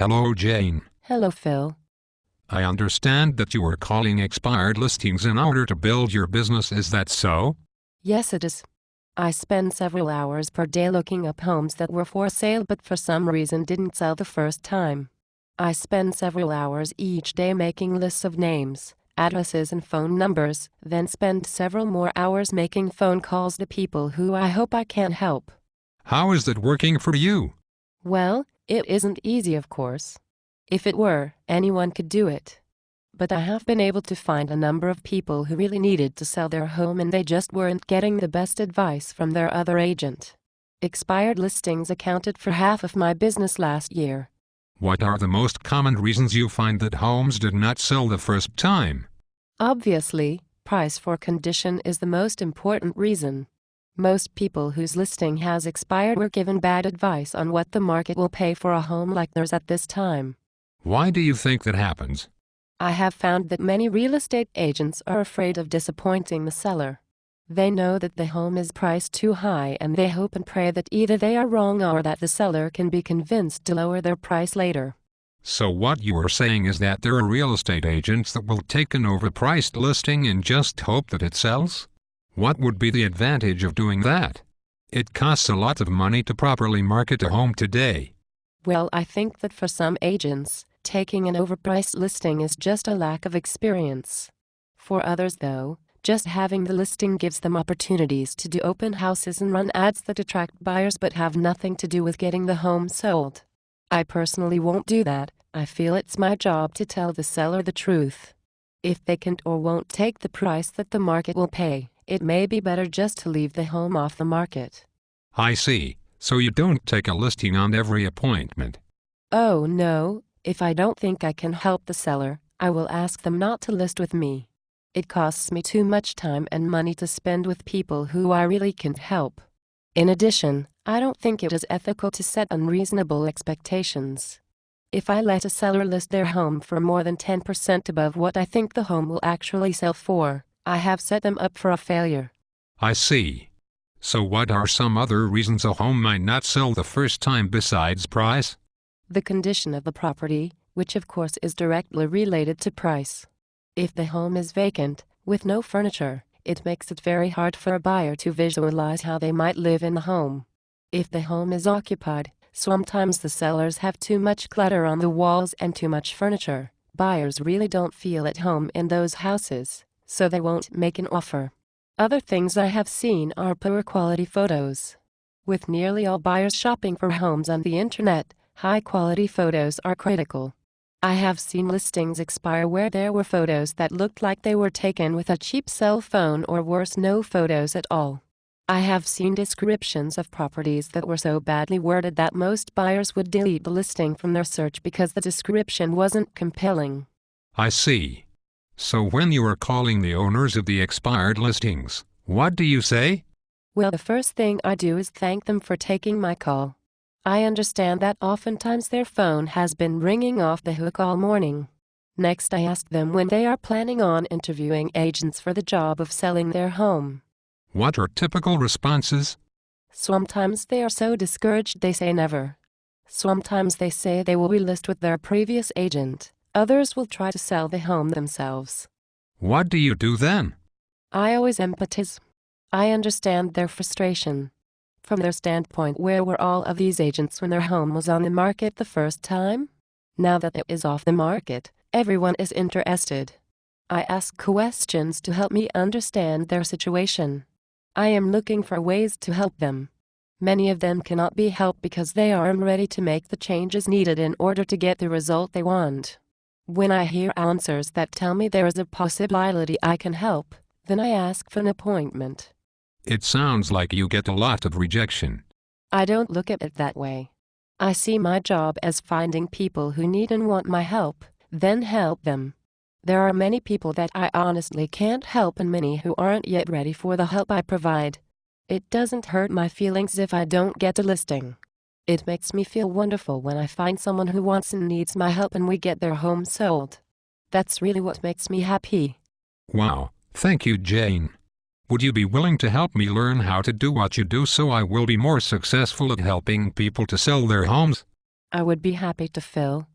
Hello, Jane. Hello, Phil. I understand that you are calling expired listings in order to build your business. Is that so? Yes, it is. I spend several hours per day looking up homes that were for sale but for some reason didn't sell the first time. I spend several hours each day making lists of names, addresses and phone numbers, then spend several more hours making phone calls to people who I hope I can help. How is that working for you? Well, it isn't easy, of course. If it were, anyone could do it. But I have been able to find a number of people who really needed to sell their home and they just weren't getting the best advice from their other agent. Expired listings accounted for half of my business last year. What are the most common reasons you find that homes did not sell the first time? Obviously, price for condition is the most important reason. Most people whose listing has expired were given bad advice on what the market will pay for a home like theirs at this time. Why do you think that happens? I have found that many real estate agents are afraid of disappointing the seller. They know that the home is priced too high and they hope and pray that either they are wrong or that the seller can be convinced to lower their price later. So what you are saying is that there are real estate agents that will take an overpriced listing and just hope that it sells? What would be the advantage of doing that? It costs a lot of money to properly market a home today. Well, I think that for some agents, taking an overpriced listing is just a lack of experience. For others, though, just having the listing gives them opportunities to do open houses and run ads that attract buyers but have nothing to do with getting the home sold. I personally won't do that. I feel it's my job to tell the seller the truth. If they can't or won't take the price that the market will pay, it may be better just to leave the home off the market. I see. So you don't take a listing on every appointment? Oh no, if I don't think I can help the seller, I will ask them not to list with me. It costs me too much time and money to spend with people who I really can't help. In addition, I don't think it is ethical to set unreasonable expectations. If I let a seller list their home for more than 10% above what I think the home will actually sell for, I have set them up for a failure. I see. So what are some other reasons a home might not sell the first time besides price? The condition of the property, which of course is directly related to price. If the home is vacant, with no furniture, it makes it very hard for a buyer to visualize how they might live in the home. If the home is occupied, sometimes the sellers have too much clutter on the walls and too much furniture. Buyers really don't feel at home in those houses, so they won't make an offer. Other things I have seen are poor quality photos. With nearly all buyers shopping for homes on the internet, high quality photos are critical. I have seen listings expire where there were photos that looked like they were taken with a cheap cell phone or worse, no photos at all. I have seen descriptions of properties that were so badly worded that most buyers would delete the listing from their search because the description wasn't compelling. I see. So when you are calling the owners of the expired listings, what do you say? Well, the first thing I do is thank them for taking my call. I understand that oftentimes their phone has been ringing off the hook all morning. Next, I ask them when they are planning on interviewing agents for the job of selling their home. What are typical responses? Sometimes they are so discouraged they say never. Sometimes they say they will relist with their previous agent. Others will try to sell the home themselves. What do you do then? I always empathize. I understand their frustration. From their standpoint, where were all of these agents when their home was on the market the first time? Now that it is off the market, everyone is interested. I ask questions to help me understand their situation. I am looking for ways to help them. Many of them cannot be helped because they aren't ready to make the changes needed in order to get the result they want. When I hear answers that tell me there is a possibility I can help, then I ask for an appointment. It sounds like you get a lot of rejection. I don't look at it that way. I see my job as finding people who need and want my help, then help them. There are many people that I honestly can't help and many who aren't yet ready for the help I provide. It doesn't hurt my feelings if I don't get a listing. It makes me feel wonderful when I find someone who wants and needs my help and we get their home sold. That's really what makes me happy. Wow, thank you, Jane. Would you be willing to help me learn how to do what you do so I will be more successful at helping people to sell their homes? I would be happy to fill